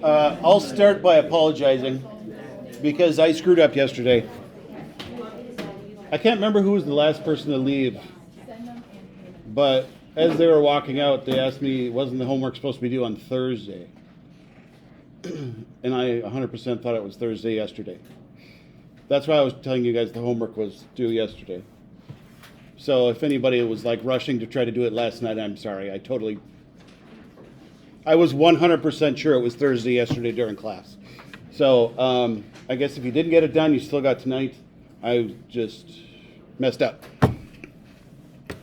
I'll start by apologizing because I screwed up yesterday. I can't remember who was the last person to leave, but as they were walking out, they asked me, wasn't the homework supposed to be due on Thursday? And I 100% thought it was Thursday yesterday. That's why I was telling you guys the homework was due yesterday. So if anybody was like rushing to try to do it last night, I'm sorry. I was 100% sure it was Thursday yesterday during class. So I guess if you didn't get it done, you still got tonight. I just messed up.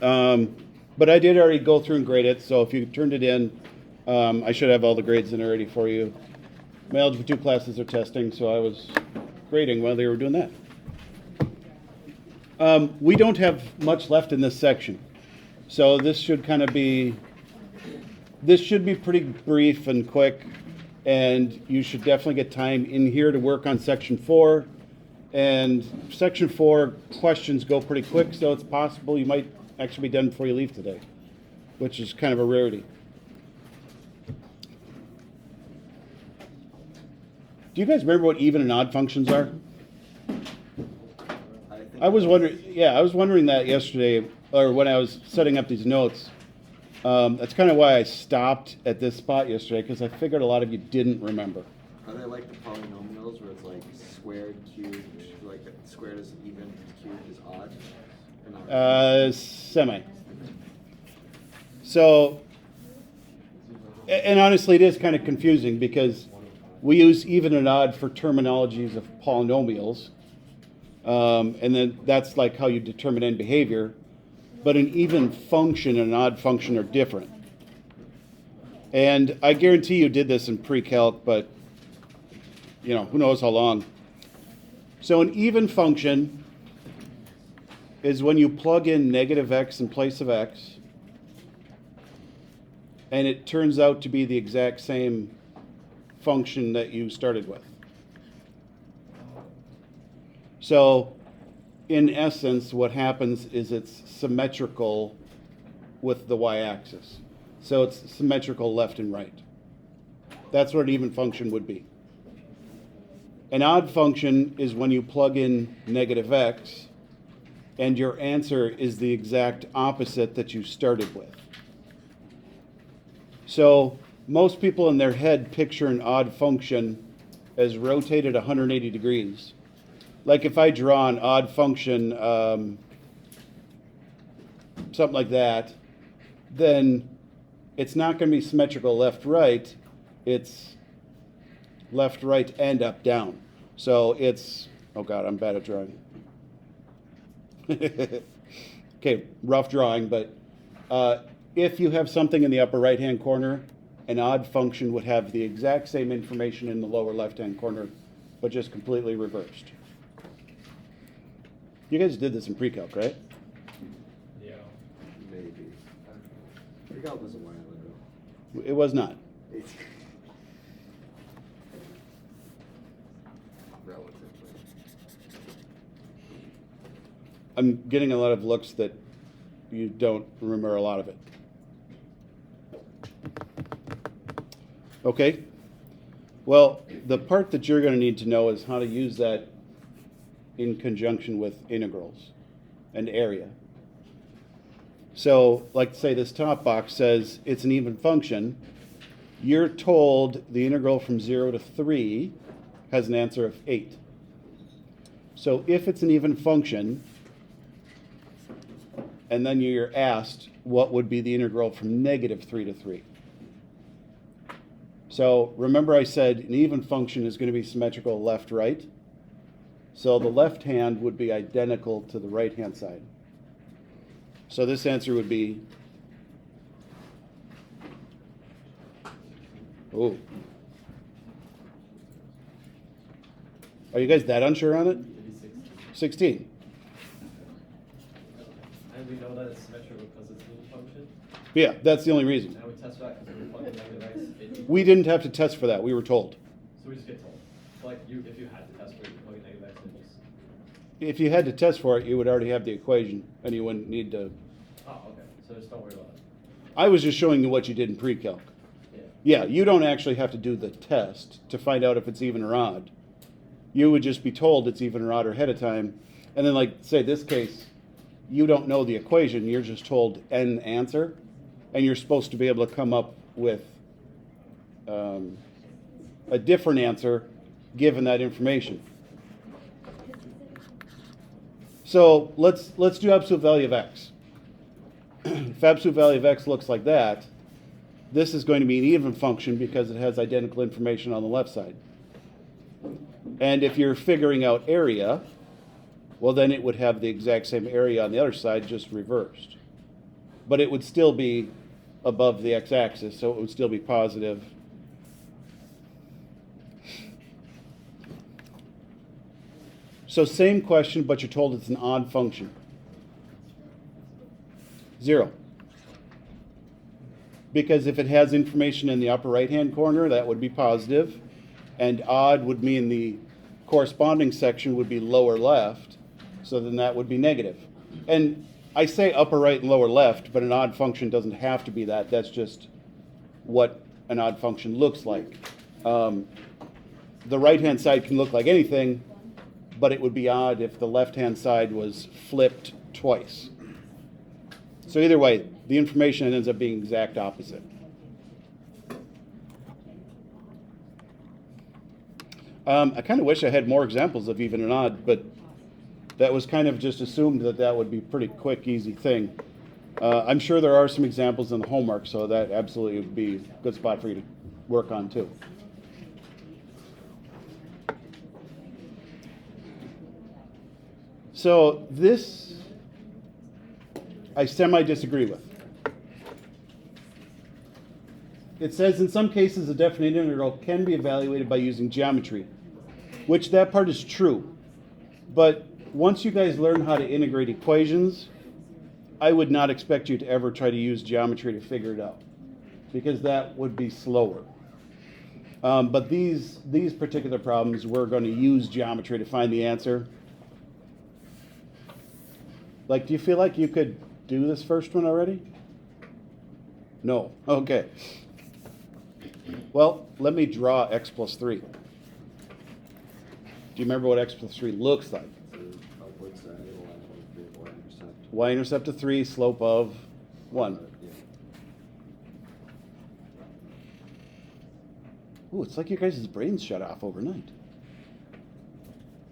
But I did already go through and grade it, so if you turned it in, I should have all the grades in already for you. My Algebra 2 classes are testing, so I was grading while they were doing that. We don't have much left in this section, so this should be pretty brief and quick, and you should definitely get time in here to work on Section 4. And Section 4 questions go pretty quick, so it's possible you might actually be done before you leave today, which is kind of a rarity. Do you guys remember what even and odd functions are? I was wondering that yesterday, or when I was setting up these notes. That's kind of why I stopped at this spot yesterday, because I figured a lot of you didn't remember. Are they like the polynomials where it's like squared, cubed, like squared is even, cubed is odd? Semi. So, and honestly, it is kind of confusing because we use even and odd for terminologies of polynomials, and then that's like how you determine end behavior. But an even function and an odd function are different. And I guarantee you did this in pre-calc, but who knows how long. So an even function is when you plug in negative x in place of x, and it turns out to be the exact same function that you started with. So in essence, what happens is it's symmetrical with the y-axis. So it's symmetrical left and right. That's what an even function would be. An odd function is when you plug in negative x and your answer is the exact opposite that you started with. So most people in their head picture an odd function as rotated 180 degrees. Like if I draw an odd function, something like that, then it's not going to be symmetrical left-right. It's left, right, and up, down. So it's, oh God, I'm bad at drawing. Okay, rough drawing, but if you have something in the upper right-hand corner, an odd function would have the exact same information in the lower left-hand corner, but just completely reversed. You guys did this in pre-calc, right? Yeah. Maybe. Pre-calc was a while ago. It was not. Relatively. I'm getting a lot of looks that you don't remember a lot of it. Okay. Well, the part that you're going to need to know is how to use that in conjunction with integrals and area. So, like say this top box says it's an even function. You're told the integral from 0 to 3 has an answer of 8. So if it's an even function, and then you're asked what would be the integral from negative 3 to 3. So remember I said an even function is going to be symmetrical left-right. So the left hand would be identical to the right-hand side. So this answer would be, oh. Are you guys that unsure on it? 16. And we know that it's symmetrical because it's an even function. Yeah, that's the only reason. And we test for that because we're plugging negative x. We didn't have to test for that. We were told. So we just get told. So like if you had to test for it, you're plugging negative x in just. If you had to test for it, you would already have the equation, and you wouldn't need to. Oh, okay. So just don't worry about it. I was just showing you what you did in pre-calc. Yeah. Yeah, you don't actually have to do the test to find out if it's even or odd. You would just be told it's even or odd ahead of time. And then, like, say this case, you don't know the equation, you're just told N answer, and you're supposed to be able to come up with a different answer given that information. So let's do absolute value of x. If absolute value of x looks like that, this is going to be an even function because it has identical information on the left side. And if you're figuring out area, well, then it would have the exact same area on the other side, just reversed. But it would still be above the x-axis, so it would still be positive. So same question, but you're told it's an odd function. 0. Because if it has information in the upper right-hand corner, that would be positive, and odd would mean the corresponding section would be lower left, so then that would be negative. And I say upper right and lower left, but an odd function doesn't have to be that. That's just what an odd function looks like. The right-hand side can look like anything, but it would be odd if the left-hand side was flipped twice. So either way, the information ends up being exact opposite. I kind of wish I had more examples of even and odd, but that was kind of just assumed that that would be a pretty quick, easy thing. I'm sure there are some examples in the homework, so that absolutely would be a good spot for you to work on too. So this I semi-disagree with. It says in some cases a definite integral can be evaluated by using geometry, which that part is true. But once you guys learn how to integrate equations, I would not expect you to ever try to use geometry to figure it out, because that would be slower. But these particular problems, we're going to use geometry to find the answer. Like, do you feel like you could do this first one already? No. Okay. Well, let me draw x plus 3. Do you remember what x plus 3 looks like? Upward side, y-intercept. Y-intercept of 3, slope of 1. Yeah. Ooh, it's like your guys' brains shut off overnight.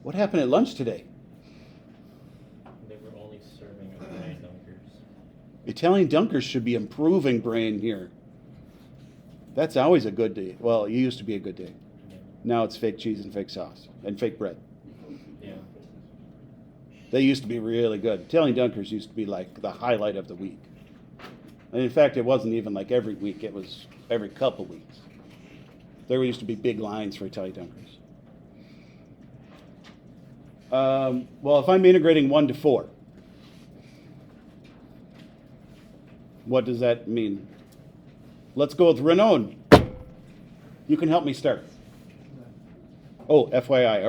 What happened at lunch today? They were only serving Italian dunkers. Italian dunkers should be improving brain here. That's always a good day. Well, it used to be a good day. Yeah. Now it's fake cheese and fake sauce and fake bread. Yeah. They used to be really good. Italian dunkers used to be like the highlight of the week. And in fact, it wasn't even like every week. It was every couple weeks. There used to be big lines for Italian dunkers. Well, if I'm integrating 1 to 4, what does that mean? Let's go with Renaud. You can help me start. Oh, FYI,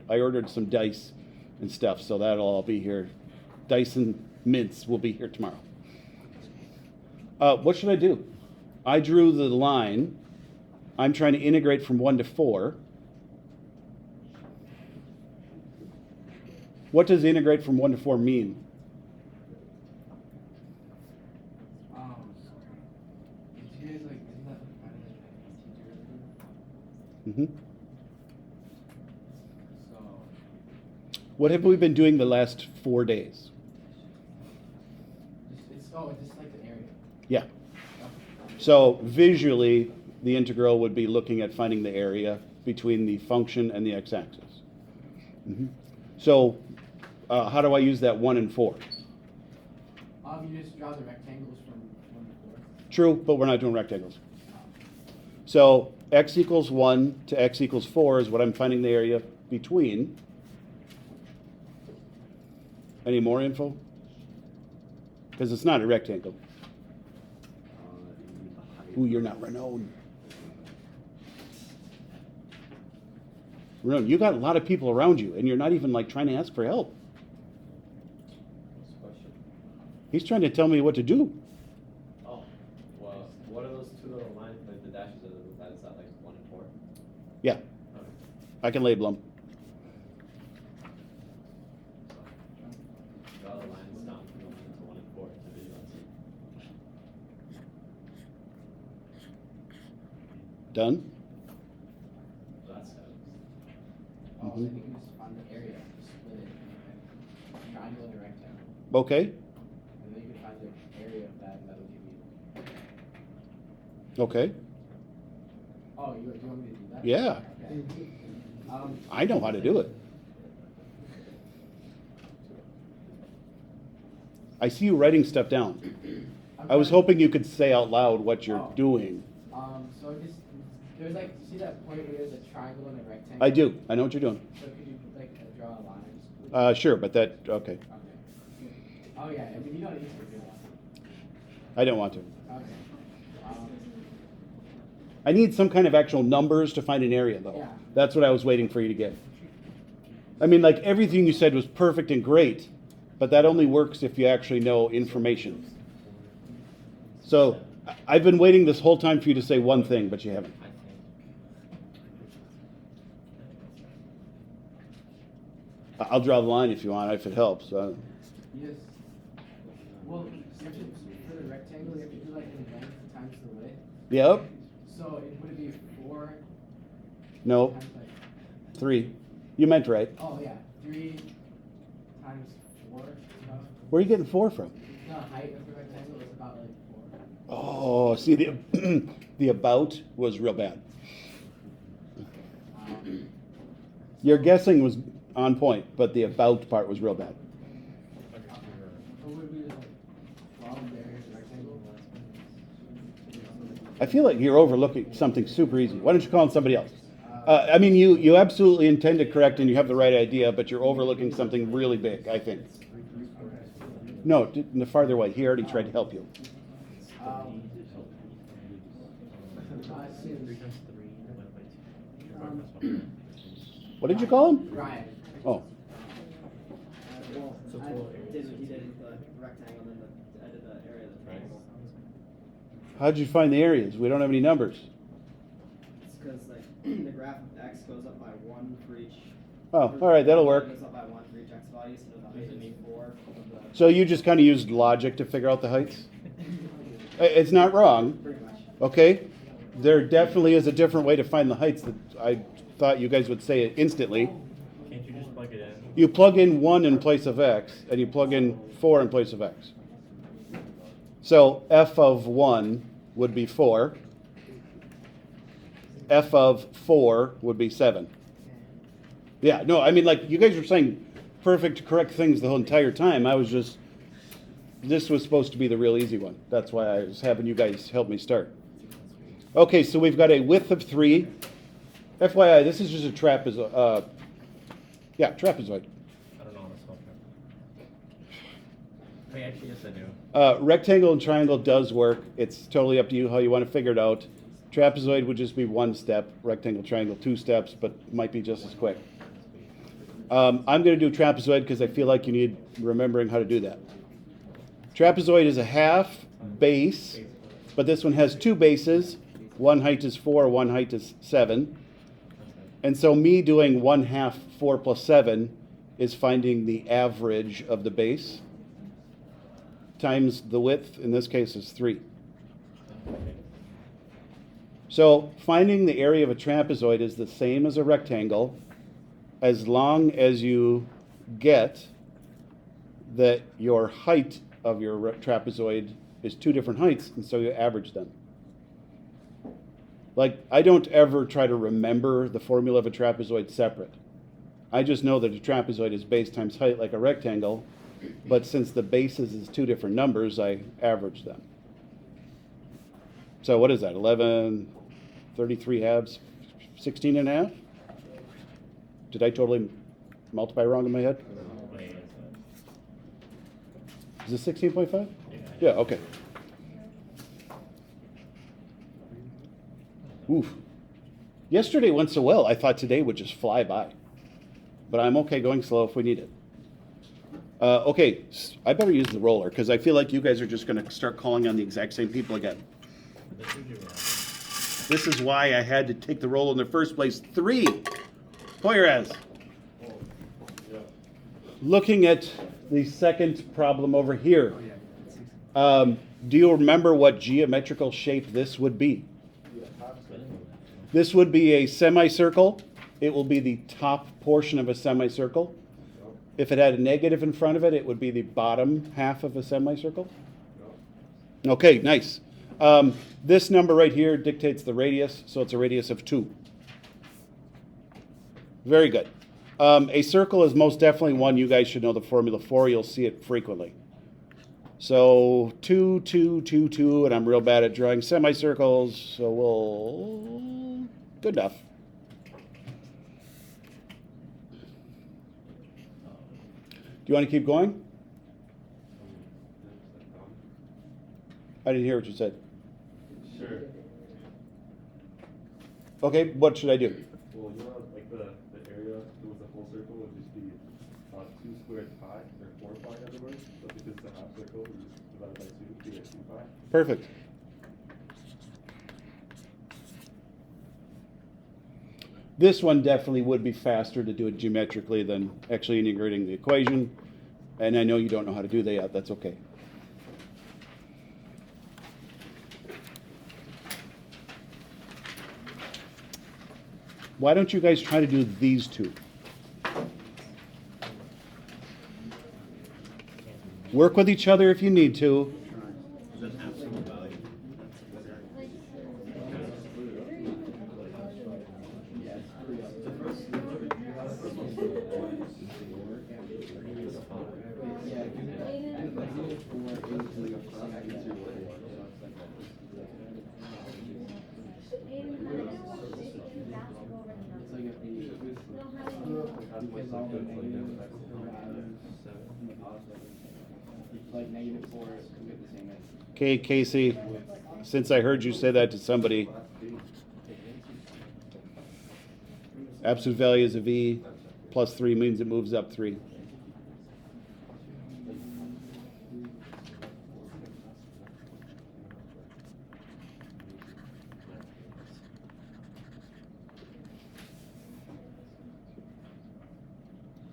I ordered some dice and stuff, so that'll all be here. Dice and mints will be here tomorrow. What should I do? I drew the line. I'm trying to integrate from 1 to 4. What does integrate from 1 to 4 mean? Did you guys like, isn't that like finding like teachers? Mm-hmm. So, What have we been doing the last 4 days? it's just like the area. Yeah. So visually, the integral would be looking at finding the area between the function and the x-axis. Mm-hmm. So how do I use that 1 and 4? You just draw the rectangles from 1 to 4. True, but we're not doing rectangles. So x equals 1 to x equals 4 is what I'm finding the area between. Any more info? Because it's not a rectangle. You need the height. Ooh, you're not Renaud. Renaud, you got a lot of people around you, and you're not even like trying to ask for help. What's the question? He's trying to tell me what to do. Oh, well, what are those two little lines, like the dashes of Yeah, I can label them. Draw the lines down from 1 to 1 and 4 to visualize it. Done? So that's steps. Oh, so Mhm. you can just find the area, split it, in a triangle and a rectangle, Okay, and then you can find the area of that, and that'll give you. okay. Oh, you want me to do that? Yeah. Okay. I know how to do it. I see you writing stuff down. I was hoping you could say out loud what you're Oh. doing. So just, there's like, see that point where there's a triangle and a rectangle? I do. I know what you're doing. So could you like draw a line? Sure, but that, okay. Okay. Oh, yeah, I mean, you don't need to do that. I don't want to. Okay. I need some kind of actual numbers to find an area, though. Yeah. That's what I was waiting for you to get. I mean, like, everything you said was perfect and great, but that only works if you actually know information. So, I've been waiting this whole time for you to say one thing, but you haven't. I'll draw the line if you want, if it helps. Yes. Well, you have to, for the rectangle, you have to do like in length times the width. Yep. So it would it be 4 No. times like, 3. You meant right. oh yeah, 3 times 4. Where are you getting 4 from? The height of the rectangle is about like 4. Oh, see, the the about was real bad. Your guessing was on point, but the about part was real bad. What would be like 12 there is a rectangle? I feel like you're overlooking something super easy. Why don't you call on somebody else? I mean, you absolutely intended correct and you have the right idea, but you're overlooking something really big, I think. No, the farther away. He already tried to help you. What did you call him? Ryan. Oh, So he did the rectangle and I did the area of the triangle. how'd you find the areas? We don't have any numbers. It's because like the graph of x goes up by 1 for each. Oh, all right, that'll work. Goes up by 1 for each x value, so the height is 4 of the. So you just kind of used logic to figure out the heights? It's not wrong. Pretty much. Okay, there definitely is a different way to find the heights that I thought you guys would say it instantly. Can't you just plug it in? You plug in 1 in place of x, and you plug in 4 in place of x. So f of 1 would be 4. F of 4 would be 7. Yeah, no, I mean, like, you guys were saying perfect, correct things the whole entire time. I was just, this was supposed to be the real easy one. That's why I was having you guys help me start. Okay, so we've got a width of 3. FYI, this is just a trapezoid. Trapezoid. I don't know on this whole thing. Wait, actually, yes, I do. Rectangle and triangle does work. It's totally up to you how you want to figure it out. Trapezoid would just be 1 step. Rectangle, triangle, 2 steps, but might be just as quick. I'm going to do trapezoid because I feel like you need remembering how to do that. Trapezoid is a half base, but this one has 2 bases. One height is 4, one height is 7. And so me doing 1/2 4 plus 7 is finding the average of the base times the width, in this case is 3. So finding the area of a trapezoid is the same as a rectangle as long as you get that your height of your trapezoid is 2 different heights, and so you average them. Like, I don't ever try to remember the formula of a trapezoid separate. I just know that a trapezoid is base times height like a rectangle, but since the bases is 2 different numbers, I average them. So what is that, 11, 33 halves, 16 and a half? Did I totally multiply wrong in my head? Wait, Is it 16.5? yeah. Yeah, okay. Oof. Yesterday went so well, I thought today would just fly by. But I'm okay going slow if we need it. Okay, I better use the roller because I feel like you guys are just going to start calling on the exact same people again. This would be wrong. This is why I had to take the roll in the first place. 3. Poyraz. Looking at the second problem over here. Do you remember what geometrical shape this would be? This would be a semicircle. It will be the top portion of a semicircle. If it had a negative in front of it, it would be the bottom half of a semicircle. Okay, nice. This number right here dictates the radius, so it's a radius of 2. Very good. A circle is most definitely one you guys should know the formula for. You'll see it frequently. So 2, 2, 2, 2, and I'm real bad at drawing semicircles, so we'll... Good enough. Do you want to keep going? I didn't hear what you said. Sure. Okay, what should I do? Well, you know, like the area with the whole circle would just be 2 squared pi, or 4 pi in other words. So because it's a half circle, we just divide by 2 to get 2 pi. Perfect. This one definitely would be faster to do it geometrically than actually integrating the equation. And I know you don't know how to do that yet. That's okay. Why don't you guys try to do these two? Work with each other if you need to. Like -4 will get the same answer. Okay, Casey, since I heard you say that to somebody, absolute value is a V, plus 3 means it moves up 3.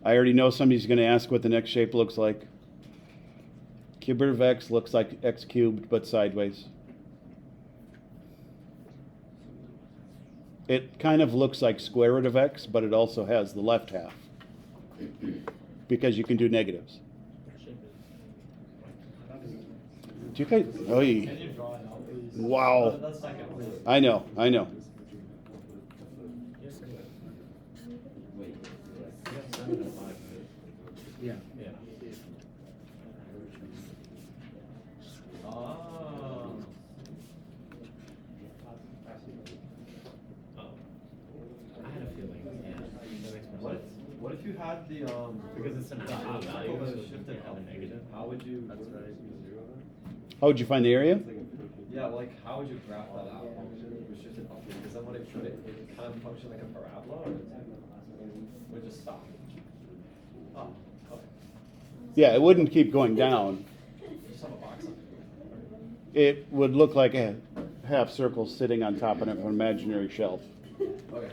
I already know somebody's going to ask what the next shape looks like. Cube root of x looks like x cubed, but sideways. It kind of looks like square root of x, but it also has the left half. Because you can do negatives. Do you guys... Oh, Can you draw it out, please? wow. That's second, please. I know, I know. Yeah. Yeah. Oh. I had a feeling, yeah. That makes more sense. What if you had the Because it's in the the half value, value so it shifted should how become negative? How would you? That's right. Zero then? How would you find the area? Yeah, like how would you graph that out? With shifted upward? Because then would it kind of function like a parabola, or would it just stop? Oh, okay. Yeah, it wouldn't keep going down. Just have a box on It would look like a half circle sitting on top of an imaginary shelf. it. Okay.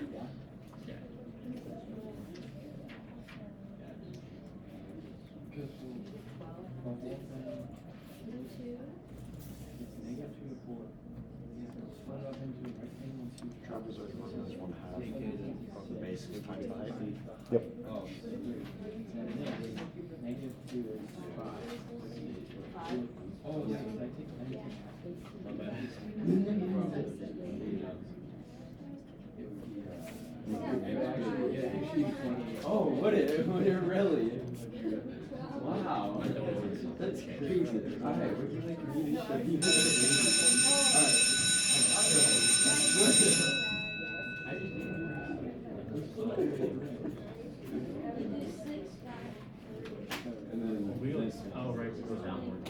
Trapezoid one is 1/2 of the base times the height. Yep. Oh. -2 is 5. Oh, yeah, I take My bad. Oh, would it? Would it really? Wow. That's crazy. Alright, we're gonna really show you. And then Wheels. Oh, right, it goes downward.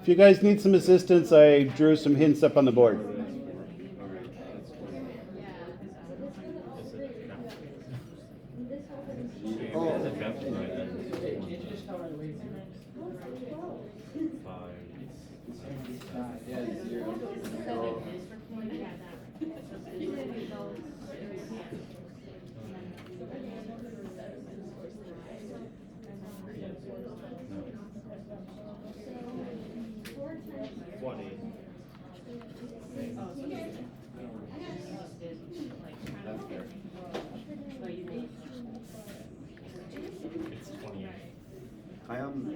If you guys need some assistance, I drew some hints up on the board. Yeah, zero.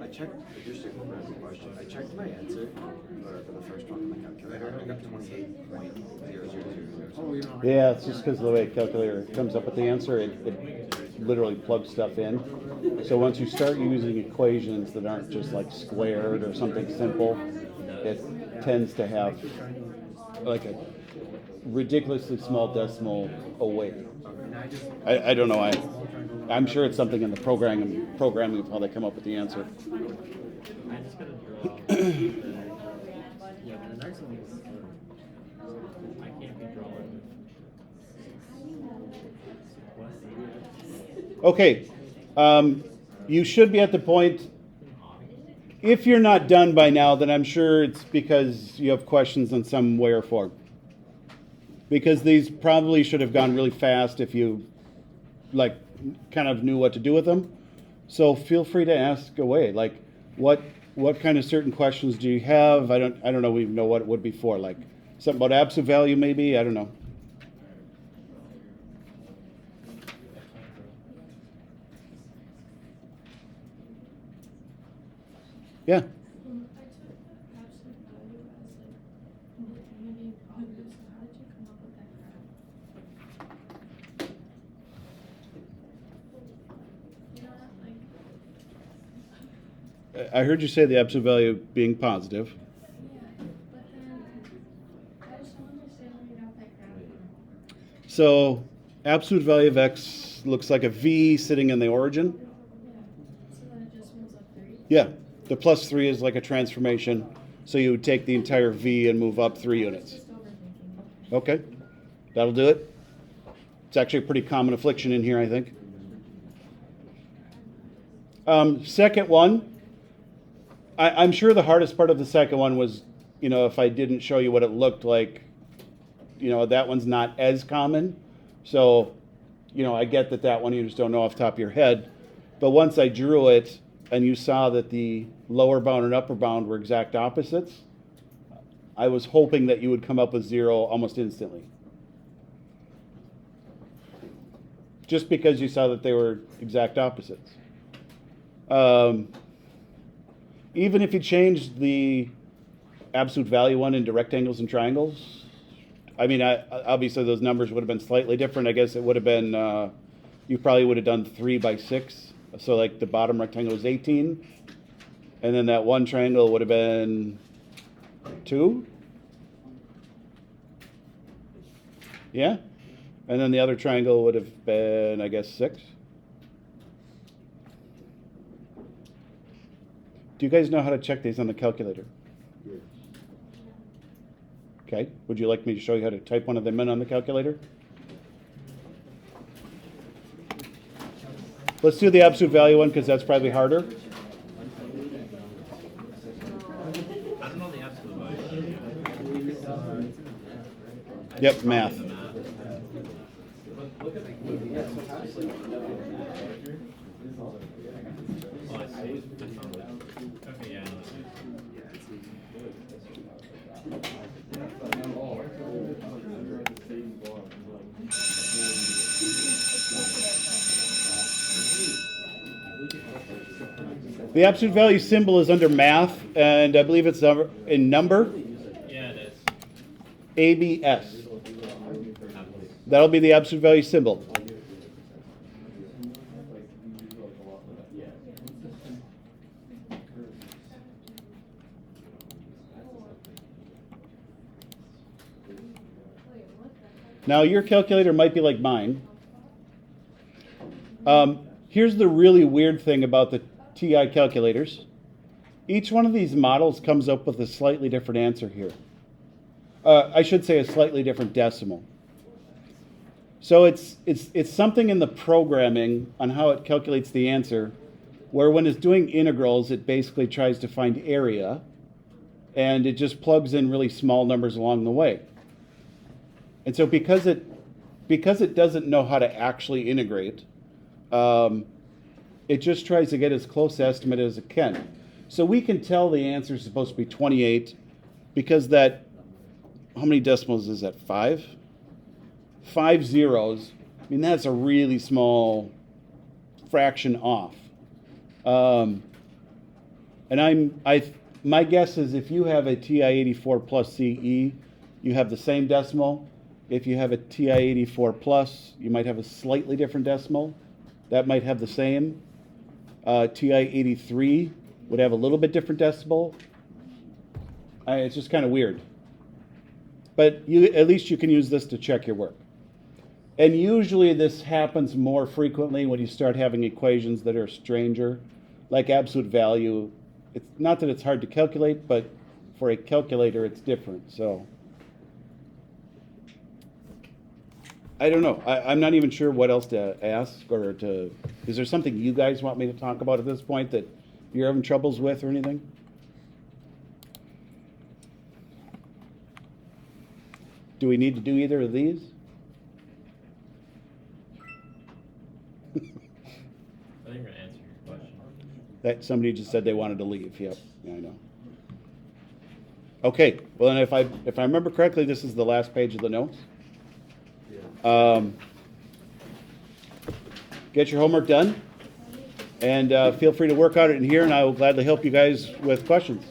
I checked, just a random question, I checked my answer for the first one on my calculator, I got 28.0000. Oh, you don't. Yeah, it's just because of the way calculator comes up with the answer, it literally plugs stuff in. So once you start using equations that aren't just like squared or something simple, it tends to have like a ridiculously small decimal away. I don't know. I'm sure it's something in the programming of how they come up with the answer. I just gotta draw. Yeah, but the next one is. I can't be drawing. Okay, you should be at the point. If you're not done by now, then I'm sure it's because you have questions in some way or form. Because these probably should have gone really fast if you like kind of knew what to do with them. So feel free to ask away. Like what kind of certain questions do you have? I don't know even know what it would be for. Like something about absolute value maybe, I don't know. Yeah. I heard you say the absolute value being positive. So absolute value of x looks like a v sitting in the origin. Yeah, the plus 3 is like a transformation. So you would take the entire v and move up 3 units. Okay, that'll do it. It's actually a pretty common affliction in here, I think. Second one. I'm sure the hardest part of the second one was, if I didn't show you what it looked like, that one's not as common. So, I get that one you just don't know off the top of your head. But once I drew it and you saw that the lower bound and upper bound were exact opposites, I was hoping that you would come up with 0 almost instantly. Just because you saw that they were exact opposites. Even if you changed the absolute value one into rectangles and triangles, I mean, obviously those numbers would have been slightly different. I guess it would have been, you probably would have done 3 by 6. So like the bottom rectangle is 18. And then that one triangle would have been 2. Yeah? And then the other triangle would have been, I guess, 6. Do you guys know how to check these on the calculator? Yes. Okay. Would you like me to show you how to type one of them in on the calculator? Let's do the absolute value one because that's probably harder. I don't know the absolute value. Yep, math. Look at the. Oh, I see. Okay, yeah. The absolute value symbol is under math, and I believe it's in number. Yeah, it is. ABS. That'll be the absolute value symbol. Now your calculator might be like mine. Here's the really weird thing about the TI calculators. each one of these models comes up with a slightly different answer here. I should say a slightly different decimal. So it's something in the programming on how it calculates the answer, where when it's doing integrals, it basically tries to find area, and it just plugs in really small numbers along the way. And so because it doesn't know how to actually integrate, it just tries to get as close estimate as it can. So we can tell the answer is supposed to be 28 because that, how many decimals is that? 5? 5 zeros. I mean, that's a really small fraction off. And my guess is if you have a TI-84 plus CE, you have the same decimal. If you have a TI-84 plus, you might have a slightly different decimal. That might have the same. TI-83 would have a little bit different decimal. It's just kind of weird. But at least you can use this to check your work. And usually this happens more frequently when you start having equations that are stranger, like absolute value. It's not that it's hard to calculate, but for a calculator it's different. So I don't know. I'm not even sure what else to ask or to. Is there something you guys want me to talk about at this point that you're having troubles with or anything? Do we need to do either of these? I think we're gonna answer your question. That somebody just said they wanted to leave. Yep, yeah, I know. Okay, well then if I remember correctly, this is the last page of the notes. Get your homework done, and feel free to work on it in here, and I will gladly help you guys with questions.